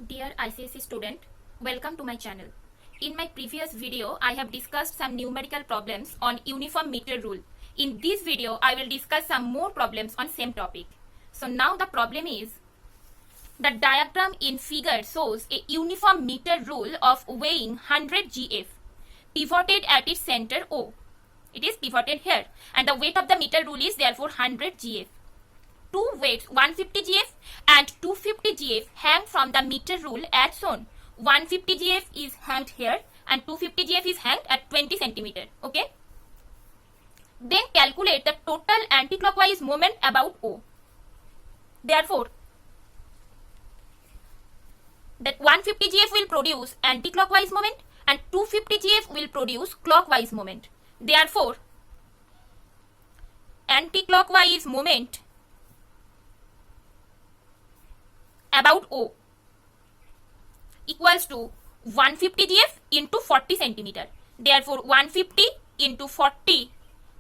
Dear ICSE student, welcome to my channel. In my previous video, I have discussed some numerical problems on uniform meter rule. In this video, I will discuss some more problems on same topic. So now the problem is, the diagram in figure shows a uniform meter rule of weighing 100 GF, pivoted at its center O. It is pivoted here, and the weight of the meter rule is therefore 100 GF. Two weights 150 GF and 250 GF hang from the meter rule as shown. 150 GF is hanged here and 250 GF is hanged at 20 centimeter. Okay. Then calculate the total anticlockwise moment about O. Therefore, that 150 GF will produce anticlockwise moment and 250 GF will produce clockwise moment. Therefore, anticlockwise moment about O equals to 150 GF into 40 centimeter. Therefore, 150 into 40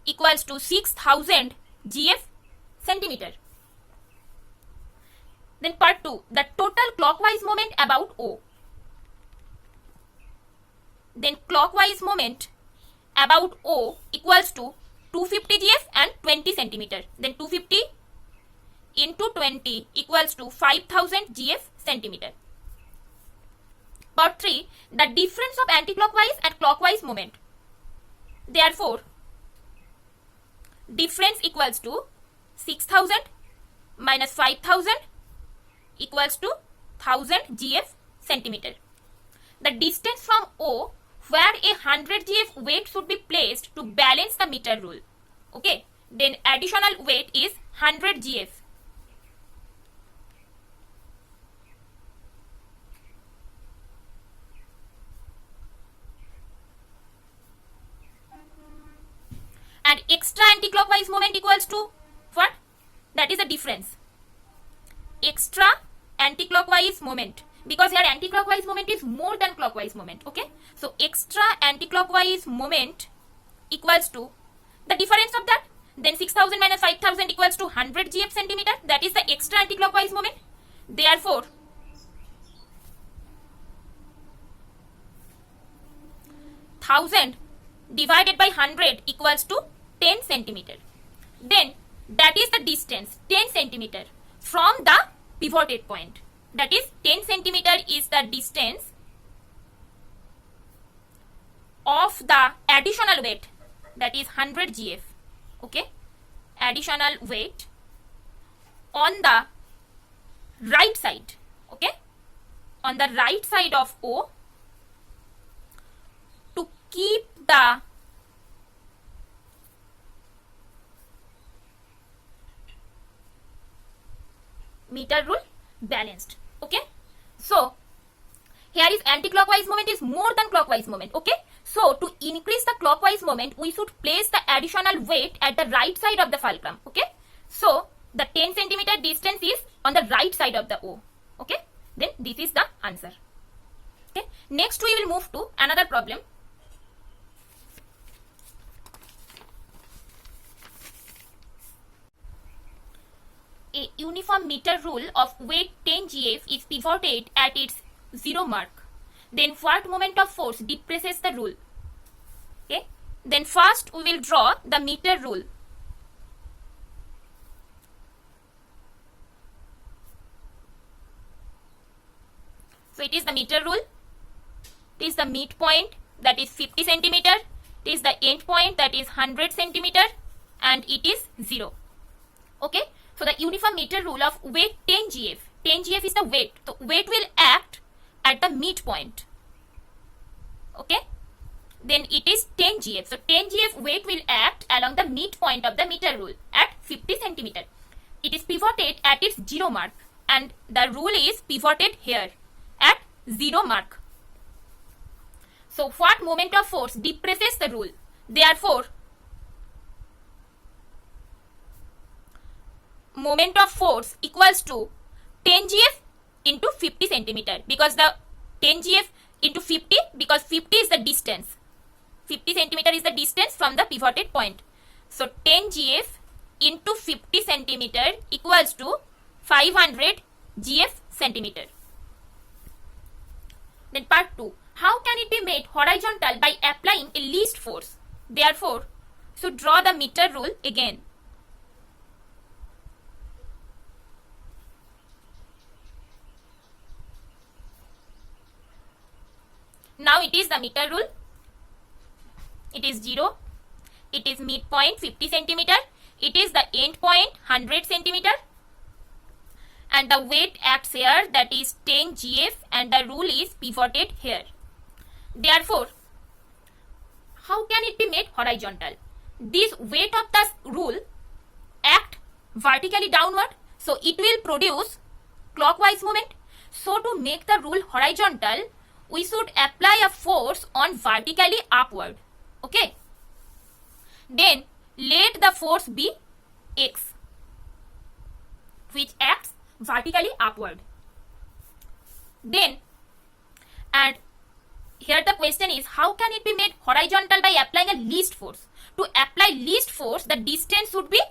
equals to 6000 GF centimeter. Then part 2, the total clockwise moment about O. Then clockwise moment about O equals to 250 GF and 20 centimeter. Then 250 into 20 equals to 5000 GF centimeter. Part 3, the difference of anticlockwise and clockwise moment. Therefore, difference equals to 6000 minus 5000 equals to 1000 GF centimeter. The distance from O where a 100 GF weight should be placed to balance the meter rule. Okay, then additional weight is 100 GF. And extra anticlockwise moment equals to what? That is the difference. Extra anticlockwise moment, because here anticlockwise moment is more than clockwise moment. Okay, so extra anticlockwise moment equals to the difference of that. Then 6000 minus 5000 equals to 100 GF centimeter. That is the extra anticlockwise moment. Therefore, 1000 divided by 100 equals to 10 centimeter. Then that is the distance 10 centimeter from the pivoted point. That is 10 centimeter is the distance of the additional weight, that is 100 GF. Okay, additional weight on the right side. Okay, on the right side of O to keep the meter rule balanced. Okay, so here is anticlockwise moment is more than clockwise moment. Okay, so to increase the clockwise moment, we should place the additional weight at the right side of the fulcrum. Okay, so the 10 centimeter distance is on the right side of the O. Okay, then this is the answer. Okay, next we will move to another problem. A uniform meter rule of weight 10 GF is pivoted at its 0 mark. Then what moment of force depresses the rule? Okay. Then first we will draw the meter rule. So it is the meter rule. It is the midpoint, that is 50 centimeter. It is the end point, that is 100 centimeter, and it is 0. Okay. So the uniform meter rule of weight 10 GF. 10 GF is the weight. So weight will act at the midpoint. Okay. Then it is 10 GF. So 10 GF weight will act along the midpoint of the meter rule at 50 centimeter. It is pivoted at its 0 mark, and the rule is pivoted here at 0 mark. So what moment of force depresses the rule? Therefore, moment of force equals to 10 GF into 50 centimeter, because the 10 GF into 50, because 50 is the distance. 50 centimeter is the distance from the pivoted point. So 10 GF into 50 centimeter equals to 500 GF centimeter. Then part 2. How can it be made horizontal by applying a least force? Therefore, so draw the meter rule again. Now it is the meter rule. It is 0. It is midpoint 50 centimeter. It is the end point 100 centimeter. And the weight acts here, that is 10 GF, and the rule is pivoted here. Therefore, how can it be made horizontal? This weight of the rule act vertically downward, so it will produce clockwise moment. So to make the rule horizontal, we should apply a force on vertically upward. Okay. Then let the force be X, which acts vertically upward. Then, and here the question is, how can it be made horizontal by applying a least force? To apply least force, the distance should be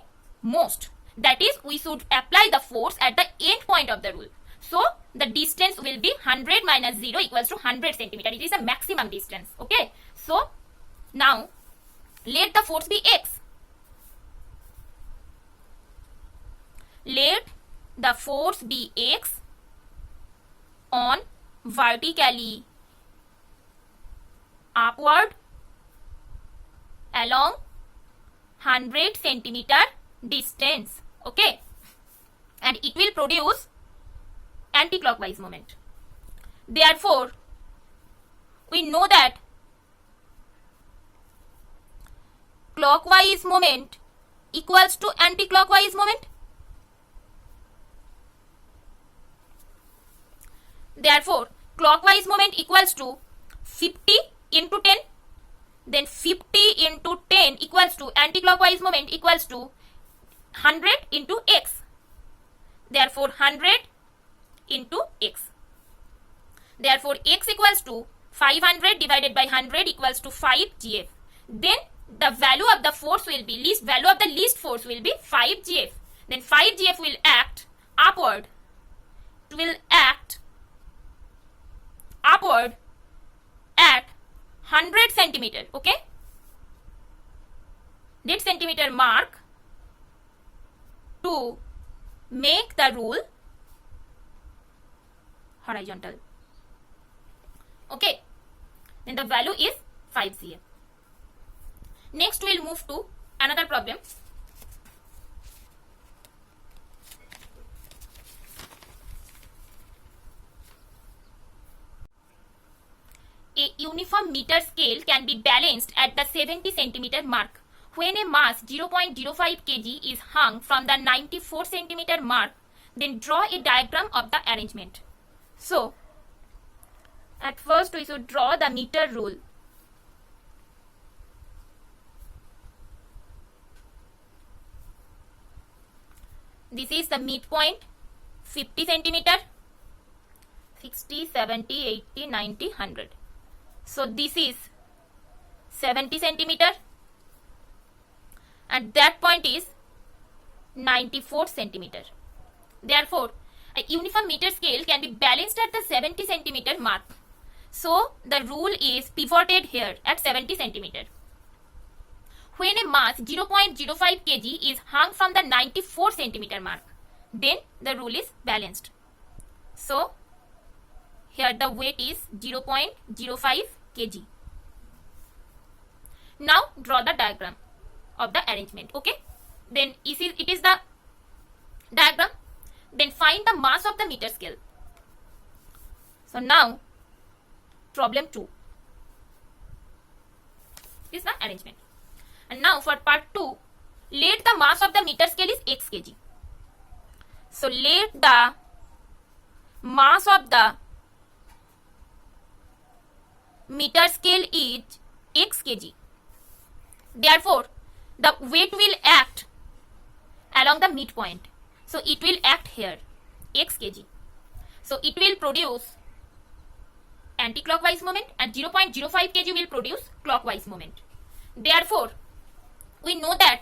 most. That is, we should apply the force at the end point of the rule. So the distance will be 100 minus 0 equals to 100 centimeter. It is a maximum distance. Okay. So now let the force be X. Let the force be X on vertically upward along 100 centimeter distance. Okay. And it will produce anti-clockwise moment. Therefore, we know that clockwise moment equals to anti-clockwise moment. Therefore, clockwise moment equals to 50 into 10. Then 50 into 10 equals to anti-clockwise moment equals to 100 into X. Therefore, 100 into X. Therefore, X equals to 500 divided by 100 equals to 5 GF. Then the value of the force will be, value of the least force will be 5 GF. Then 5 GF will act upward. It will act upward at 100 centimeter. Okay. 100 centimeter mark to make the rule horizontal. Okay. Then the value is 5 cm. Next we will move to another problem. A uniform meter scale can be balanced at the 70 centimeter mark when a mass 0.05 kg is hung from the 94 centimeter mark. Then draw a diagram of the arrangement. So, at first we should draw the meter rule. This is the midpoint 50 centimeter, 60, 70, 80, 90, 100. So this is 70 centimeter and that point is 94 centimeter. Therefore, a uniform meter scale can be balanced at the 70 centimeter mark. So the rule is pivoted here at 70 centimeter. When a mass 0.05 kg is hung from the 94 centimeter mark, then the rule is balanced. So here the weight is 0.05 kg. Now draw the diagram of the arrangement. Okay. Then it is the diagram. Then find the mass of the meter scale. So now problem 2 is the arrangement. And now for part 2, let the mass of the meter scale is x kg. So let the mass of the meter scale is x kg. Therefore, the weight will act along the midpoint. So it will act here, x kg. So it will produce anti-clockwise moment and 0.05 kg will produce clockwise moment. Therefore, we know that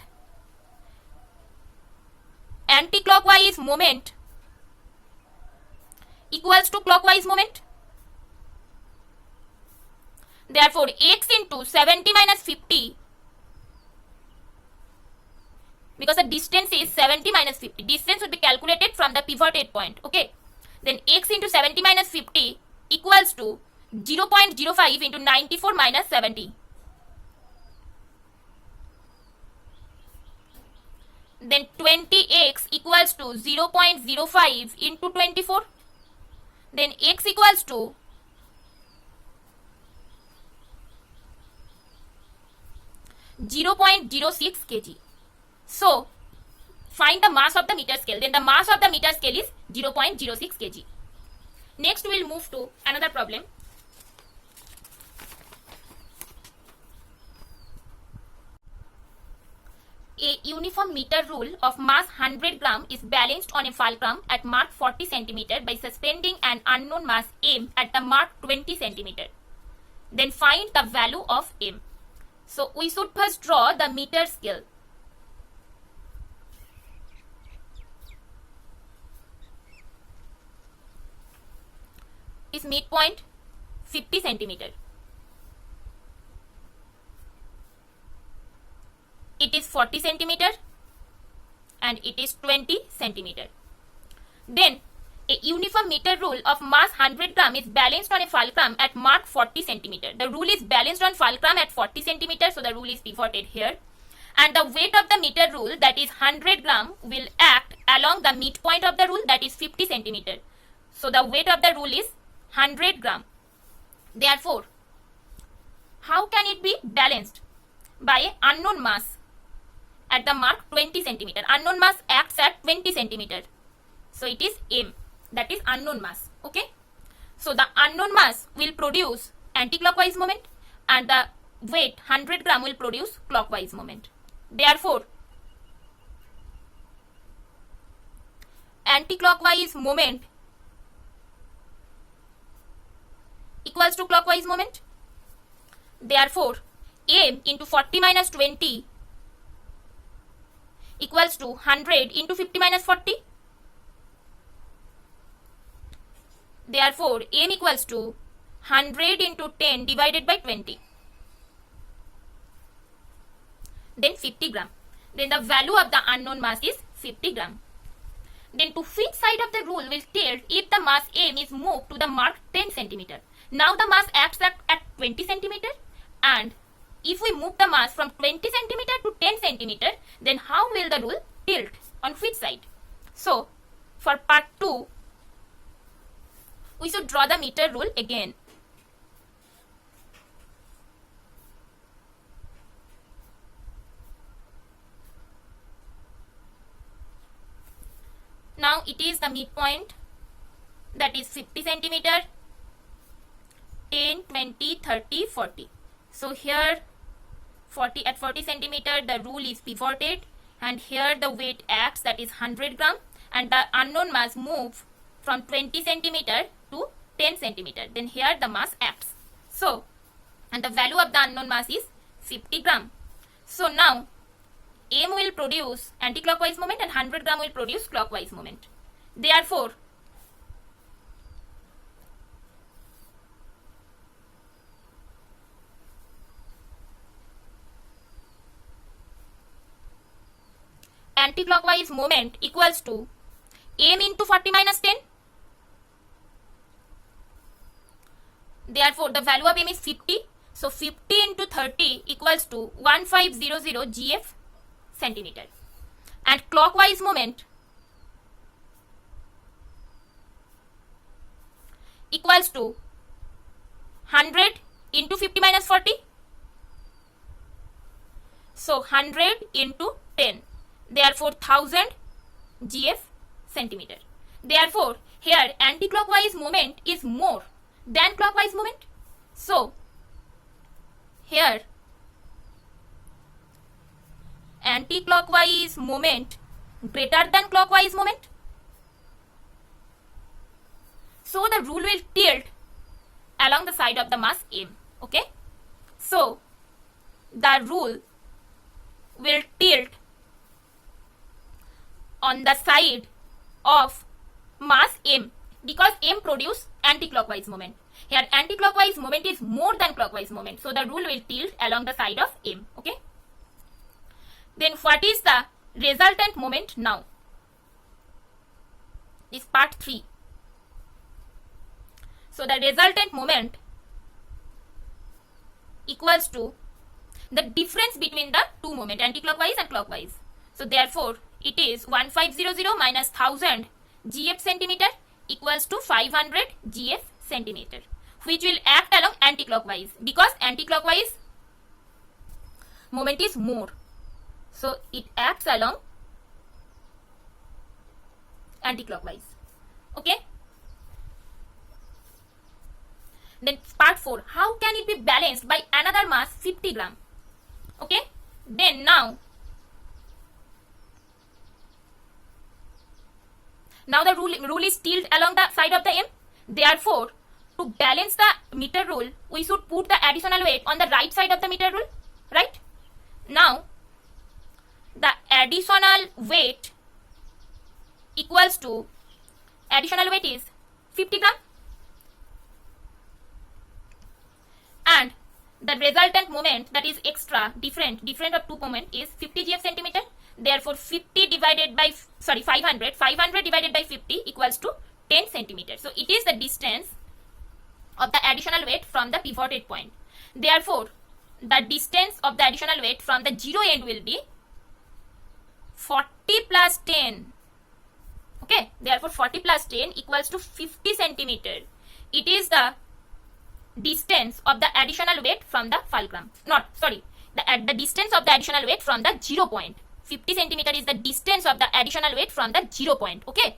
anti-clockwise moment equals to clockwise moment. Therefore, x into 70 minus 50, because the distance is 70 minus 50, distance will be calculated from the pivoted point. Okay, then x into 70 minus 50 equals to 0.05 into 94 minus 70. Then 20x equals to 0.05 into 24. Then x equals to 0.06 kg. So, find the mass of the meter scale. Then the mass of the meter scale is 0.06 kg. Next, we will move to another problem. A uniform meter rule of mass 100 gram is balanced on a fulcrum at mark 40 cm by suspending an unknown mass m at the mark 20 cm. Then find the value of m. So we should first draw the meter scale. Is midpoint 50 cm. It is 40 cm and it is 20 cm. Then a uniform meter rule of mass 100 gram is balanced on a fulcrum at mark 40 cm. The rule is balanced on fulcrum at 40 cm, so the rule is pivoted here. And the weight of the meter rule, that is 100 gram, will act along the midpoint of the rule, that is 50 cm. So the weight of the rule is 100 gram. Therefore, how can it be balanced? By unknown mass at the mark 20 cm. Unknown mass acts at 20 cm. So it is m, that is unknown mass. Okay. So the unknown mass will produce anti-clockwise moment and the weight 100 gram will produce clockwise moment. Therefore, anti-clockwise moment equals to clockwise moment. Therefore, m into 40 minus 20 equals to 100 into 50 minus 40. Therefore, m equals to 100 into 10 divided by 20. Then 50 gram. Then the value of the unknown mass is 50 gram. Then to which side of the rule will tilt if the mass m is moved to the mark 10 cm. Now the mass acts at 20 cm, and if we move the mass from 20 cm to 10 cm, then how will the rule tilt? On which side? So, for part 2, we should draw the meter rule again. Now it is the midpoint, that is 50 cm, 10, 20, 30, 40. So here 40 at 40 cm the rule is pivoted, and here the weight acts, that is 100 gram, and the unknown mass move from 20 cm to 10 cm. Then here the mass acts. So, and the value of the unknown mass is 50 gram. So now m will produce anti-clockwise moment and 100 gram will produce clockwise moment. Therefore, anti-clockwise moment equals to m into 40 minus 10. Therefore, the value of m is 50. So 50 into 30 equals to 1500 gf centimeter. And clockwise moment equals to 100 into 50 minus 40. So 100 into 10. Therefore, 1000 gf centimeter. Therefore, here anti-clockwise moment is more than clockwise moment. So, here anti-clockwise moment greater than clockwise moment. So, the rule will tilt along the side of the mass m. Okay. So, the rule will tilt on the side of mass m, because m produce anti-clockwise moment. Here anti-clockwise moment is more than clockwise moment, so the rule will tilt along the side of M. Okay. Then what is the resultant moment now? This part 3. So the resultant moment equals to the difference between the two moment, anti-clockwise and clockwise. So therefore it is 1500 minus 1000 GF centimeter equals to 500 GF centimeter, which will act along anti-clockwise because anti-clockwise moment is more. So it acts along anti-clockwise. Okay. Then part 4. How can it be balanced by another mass 50 gram? Okay. Then now the rule is tilt along the side of the M. Therefore, to balance the meter rule, we should put the additional weight on the right side of the meter rule. Right? Now, the additional weight equals to, additional weight is 50 gram. And the resultant moment, that is extra, different of two moment, is 50 GF centimeter. Therefore 500 divided by 50 equals to 10 centimeters. So it is the distance of the additional weight from the pivoted point. Therefore the distance of the additional weight from the zero end will be 40 plus 10. Okay, therefore 40 plus 10 equals to 50 centimeter. It is the distance of the additional weight from the fulcrum. The distance of the additional weight from the 0 point. 50 centimeter is the distance of the additional weight from the 0 point. Okay.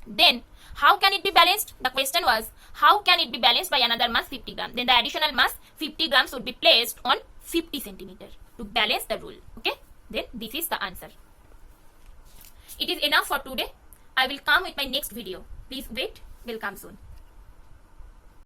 Then how can it be balanced? The question was, how can it be balanced by another mass 50 gram? Then the additional mass 50 grams would be placed on 50 centimeter to balance the rule. Okay. Then this is the answer. It is enough for today. I will come with my next video. Please wait. Will come soon.